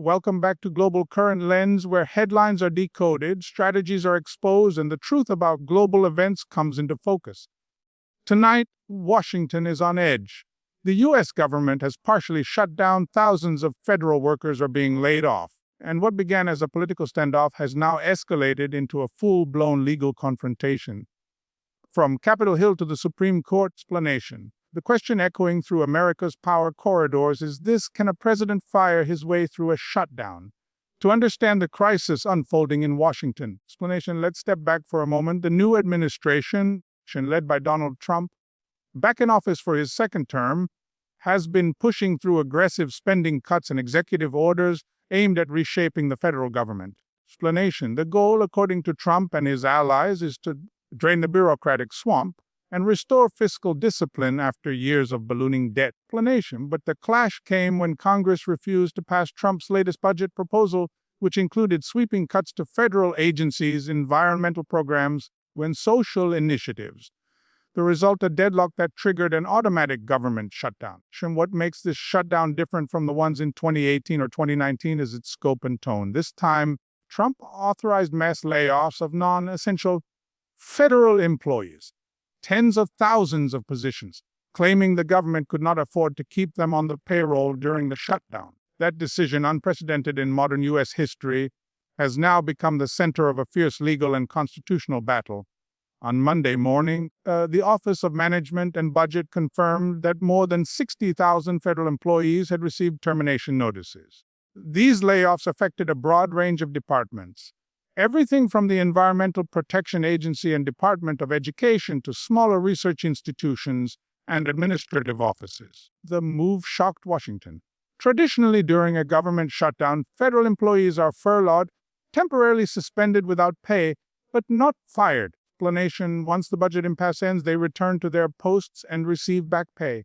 Welcome back to Global Current Lens, where headlines are decoded, strategies are exposed, and the truth about global events comes into focus. Tonight, Washington is on edge. The U.S. government has partially shut down. Thousands of federal workers are being laid off. And what began as a political standoff has now escalated into a full-blown legal confrontation. From Capitol Hill to the Supreme Court, explanation. The question echoing through America's power corridors is this: can a president fire his way through a shutdown? To understand the crisis unfolding in Washington, explanation, let's step back for a moment. The new administration, led by Donald Trump, back in office for his second term, has been pushing through aggressive spending cuts and executive orders aimed at reshaping the federal government. Explanation, the goal, according to Trump and his allies, is to drain the bureaucratic swamp and restore fiscal discipline after years of ballooning debt. Explanation, but the clash came when Congress refused to pass Trump's latest budget proposal, which included sweeping cuts to federal agencies, environmental programs, and social initiatives. The result, a deadlock that triggered an automatic government shutdown. And what makes this shutdown different from the ones in 2018 or 2019 is its scope and tone. This time, Trump authorized mass layoffs of non-essential federal employees, tens of thousands of positions, claiming the government could not afford to keep them on the payroll during the shutdown. That decision, unprecedented in modern U.S. history, has now become the center of a fierce legal and constitutional battle. On Monday morning, the Office of Management and Budget confirmed that more than 60,000 federal employees had received termination notices. These layoffs affected a broad range of departments, everything from the Environmental Protection Agency and Department of Education to smaller research institutions and administrative offices. The move shocked Washington. Traditionally, during a government shutdown, federal employees are furloughed, temporarily suspended without pay, but not fired. Explanation, once the budget impasse ends, they return to their posts and receive back pay.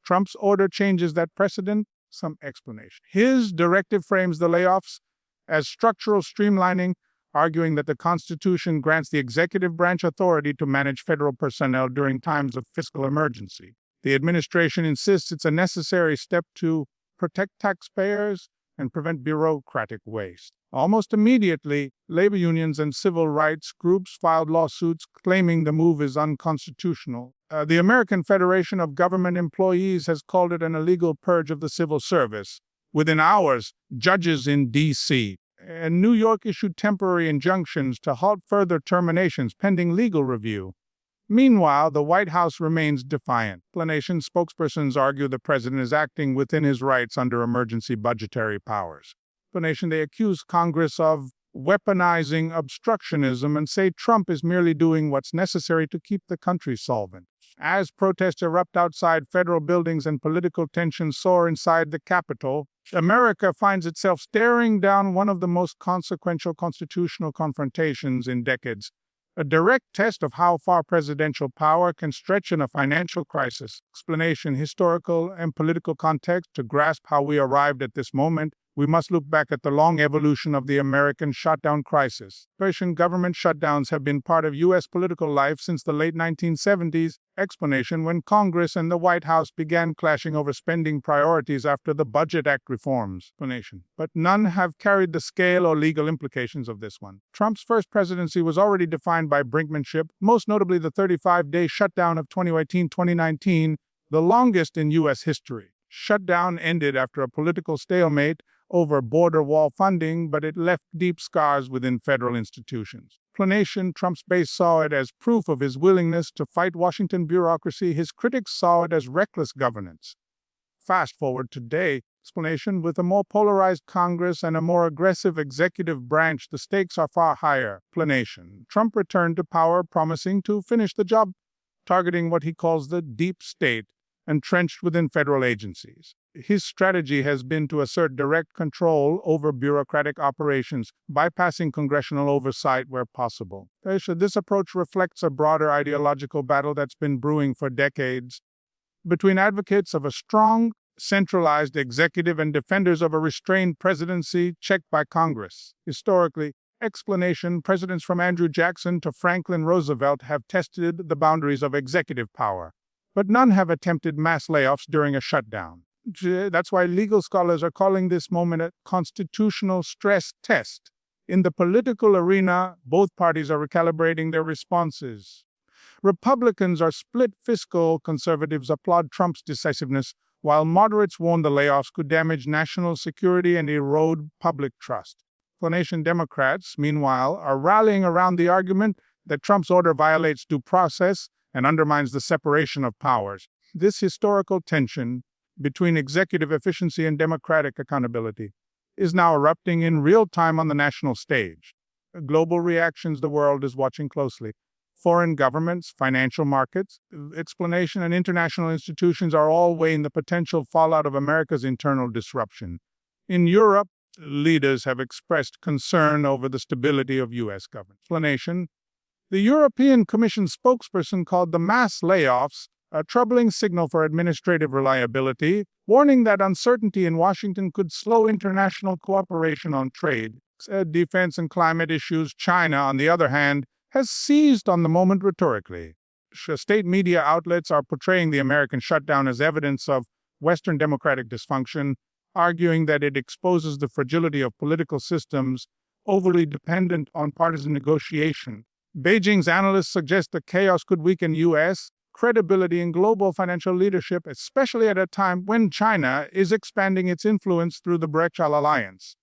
Trump's order changes that precedent. Some explanation. His directive frames the layoffs as structural streamlining, arguing that the Constitution grants the executive branch authority to manage federal personnel during times of fiscal emergency. The administration insists it's a necessary step to protect taxpayers and prevent bureaucratic waste. Almost immediately, labor unions and civil rights groups filed lawsuits claiming the move is unconstitutional. The American Federation of Government Employees has called it an illegal purge of the civil service. Within hours, judges in D.C. and New York issued temporary injunctions to halt further terminations pending legal review. Meanwhile, the White House remains defiant. Explanation, spokespersons argue the president is acting within his rights under emergency budgetary powers. Explanation, they accuse Congress of weaponizing obstructionism and say Trump is merely doing what's necessary to keep the country solvent. As protests erupt outside federal buildings and political tensions soar inside the Capitol, America finds itself staring down one of the most consequential constitutional confrontations in decades. A direct test of how far presidential power can stretch in a financial crisis. Explanation, historical and political context. To grasp how we arrived at this moment, we must look back at the long evolution of the American shutdown crisis. Government shutdowns have been part of U.S. political life since the late 1970s. Explanation, when Congress and the White House began clashing over spending priorities after the Budget Act reforms. Explanation, but none have carried the scale or legal implications of this one. Trump's first presidency was already defined by brinkmanship, most notably the 35-day shutdown of 2018-2019, the longest in U.S. history. Shutdown ended after a political stalemate over border wall funding, but it left deep scars within federal institutions. Explanation, Trump's base saw it as proof of his willingness to fight Washington bureaucracy. His critics saw it as reckless governance. Fast forward today. Explanation, with a more polarized Congress and a more aggressive executive branch, the stakes are far higher. Explanation, Trump returned to power promising to finish the job, targeting what he calls the deep state, entrenched within federal agencies. His strategy has been to assert direct control over bureaucratic operations, bypassing congressional oversight where possible. This approach reflects a broader ideological battle that's been brewing for decades between advocates of a strong, centralized executive and defenders of a restrained presidency checked by Congress. Historically, explanation, presidents from Andrew Jackson to Franklin Roosevelt have tested the boundaries of executive power, but none have attempted mass layoffs during a shutdown. That's why legal scholars are calling this moment a constitutional stress test. In the political arena, both parties are recalibrating their responses. Republicans are split fiscal, conservatives applaud Trump's decisiveness, while moderates warn the layoffs could damage national security and erode public trust. Explanation Democrats, meanwhile, are rallying around the argument that Trump's order violates due process and undermines the separation of powers. This historical tension between executive efficiency and democratic accountability is now erupting in real time on the national stage. Global reactions the world is watching closely. Foreign governments, financial markets, explanation, and international institutions are all weighing the potential fallout of America's internal disruption. In Europe, leaders have expressed concern over the stability of U.S. government. Explanation: the European Commission spokesperson called the mass layoffs a troubling signal for administrative reliability, warning that uncertainty in Washington could slow international cooperation on trade, defense, and climate issues. China, on the other hand, has seized on the moment rhetorically. State media outlets are portraying the American shutdown as evidence of Western democratic dysfunction, arguing that it exposes the fragility of political systems overly dependent on partisan negotiation. Beijing's analysts suggest the chaos could weaken U.S. credibility in global financial leadership, especially at a time when China is expanding its influence through the Brink alliance.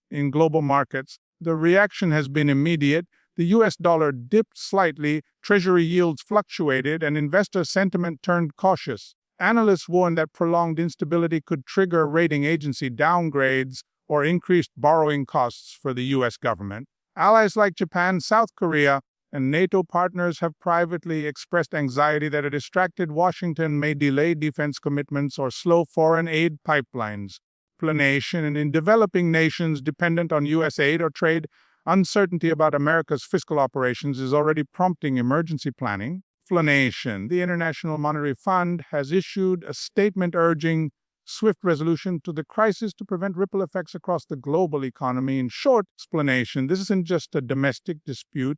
In global markets, the reaction has been immediate. The U.S. dollar dipped slightly, Treasury yields fluctuated, and investor sentiment turned cautious. Analysts warn that prolonged instability could trigger rating agency downgrades or increased borrowing costs for the U.S. government. Allies like Japan, South Korea, and NATO partners have privately expressed anxiety that a distracted Washington may delay defense commitments or slow foreign aid pipelines. Explanation: and in developing nations dependent on U.S. aid or trade, uncertainty about America's fiscal operations is already prompting emergency planning. Explanation: the International Monetary Fund has issued a statement urging swift resolution to the crisis to prevent ripple effects across the global economy. In short, explanation: this isn't just a domestic dispute.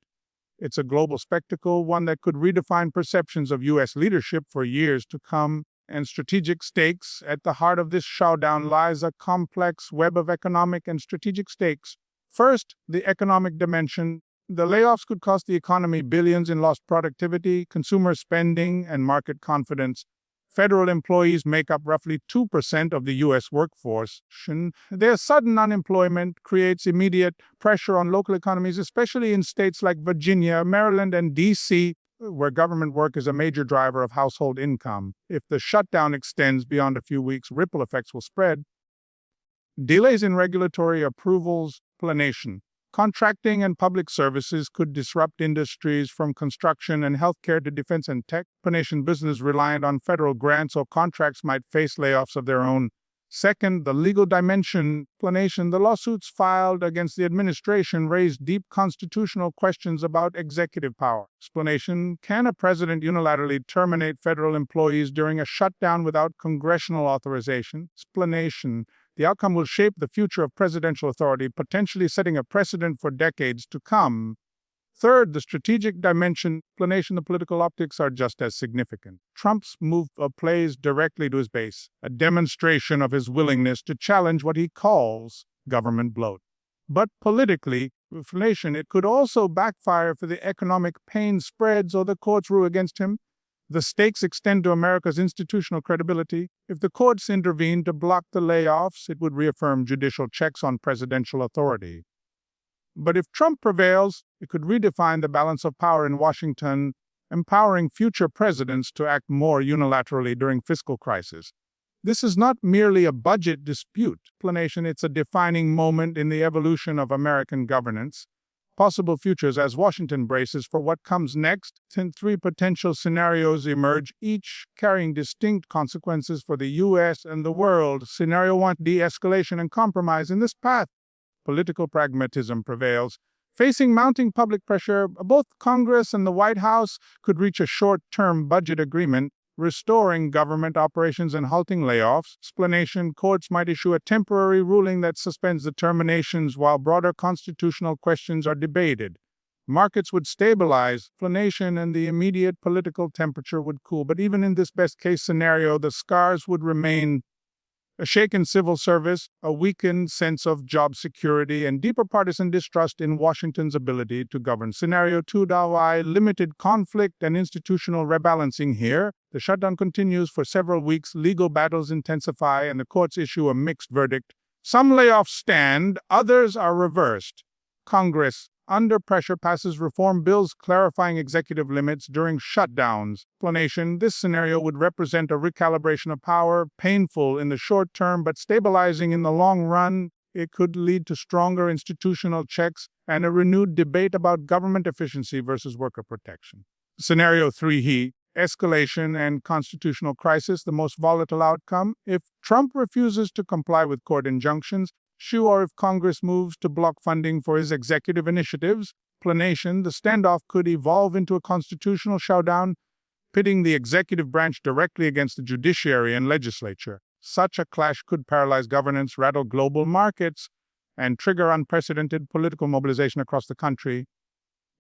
It's a global spectacle, one that could redefine perceptions of U.S. leadership for years to come. And strategic stakes. At the heart of this showdown lies a complex web of economic and strategic stakes. First, the economic dimension. The layoffs could cost the economy billions in lost productivity, consumer spending, and market confidence. Federal employees make up roughly 2% of the U.S. workforce. Their sudden unemployment creates immediate pressure on local economies, especially in states like Virginia, Maryland, and D.C., where government work is a major driver of household income. If the shutdown extends beyond a few weeks, ripple effects will spread. Delays in regulatory approvals. Explanation: contracting and public services could disrupt industries from construction and healthcare to defense and tech. Explanation: business reliant on federal grants or contracts might face layoffs of their own. Second, the legal dimension. Explanation: the lawsuits filed against the administration raise deep constitutional questions about executive power. Explanation: can a president unilaterally terminate federal employees during a shutdown without congressional authorization? Explanation: the outcome will shape the future of presidential authority, potentially setting a precedent for decades to come. Third, the strategic dimension. Explanation: the political optics are just as significant. Trump's move plays directly to his base, a demonstration of his willingness to challenge what he calls government bloat. But politically, explanation, it could also backfire if the economic pain spreads or the courts rule against him. The stakes extend to America's institutional credibility. If the courts intervene to block the layoffs, it would reaffirm judicial checks on presidential authority. But if Trump prevails, it could redefine the balance of power in Washington, empowering future presidents to act more unilaterally during fiscal crisis. This is not merely a budget dispute. Explanation: it's a defining moment in the evolution of American governance. Possible futures as Washington braces for what comes next. Three potential scenarios emerge, each carrying distinct consequences for the U.S. and the world. Scenario 1: de-escalation and compromise. In this path, political pragmatism prevails. Facing mounting public pressure, both Congress and the White House could reach a short-term budget agreement, restoring government operations and halting layoffs. Explanation: courts might issue a temporary ruling that suspends the terminations while broader constitutional questions are debated. Markets would stabilize. Explanation: and the immediate political temperature would cool. But even in this best-case scenario, the scars would remain. A shaken civil service, a weakened sense of job security, and deeper partisan distrust in Washington's ability to govern. Scenario 2, limited conflict and institutional rebalancing here. The shutdown continues for several weeks, legal battles intensify, and the courts issue a mixed verdict. Some layoffs stand, others are reversed. Congress, under pressure, passes reform bills clarifying executive limits during shutdowns. Explanation: this scenario would represent a recalibration of power, painful in the short term but stabilizing in the long run. It could lead to stronger institutional checks and a renewed debate about government efficiency versus worker protection. Scenario 3, escalation and constitutional crisis, the most volatile outcome. If Trump refuses to comply with court injunctions, or if Congress moves to block funding for his executive initiatives, explanation: the standoff could evolve into a constitutional showdown, pitting the executive branch directly against the judiciary and legislature. Such a clash could paralyze governance, rattle global markets, and trigger unprecedented political mobilization across the country.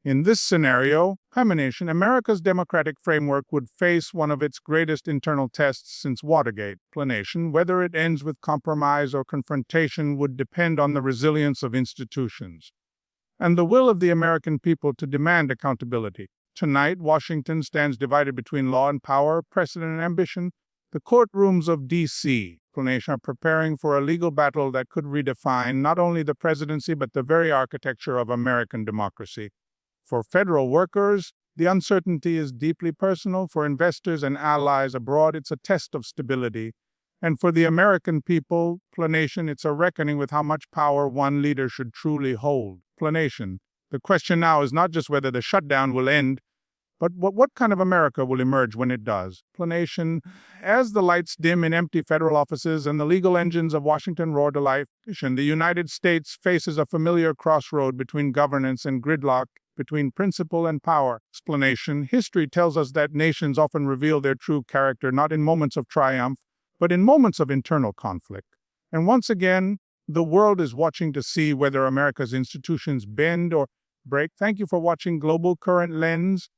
In this scenario, America's democratic framework would face one of its greatest internal tests since Watergate. Explanation: whether it ends with compromise or confrontation would depend on the resilience of institutions and the will of the American people to demand accountability. Tonight, Washington stands divided between law and power, precedent and ambition. The courtrooms of D.C. are preparing for a legal battle that could redefine not only the presidency but the very architecture of American democracy. For federal workers, the uncertainty is deeply personal. For investors and allies abroad, it's a test of stability. And for the American people, it's a reckoning with how much power one leader should truly hold. The question now is not just whether the shutdown will end, but what kind of America will emerge when it does. As the lights dim in empty federal offices and the legal engines of Washington roar to life, the United States faces a familiar crossroad between governance and gridlock, between principle and power. History tells us that nations often reveal their true character not in moments of triumph, but in moments of internal conflict. And once again, the world is watching to see whether America's institutions bend or break. Thank you for watching Global Current Lens.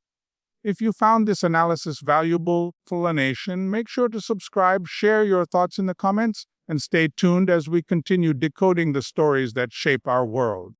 If you found this analysis valuable, make sure to subscribe, share your thoughts in the comments, and stay tuned as we continue decoding the stories that shape our world.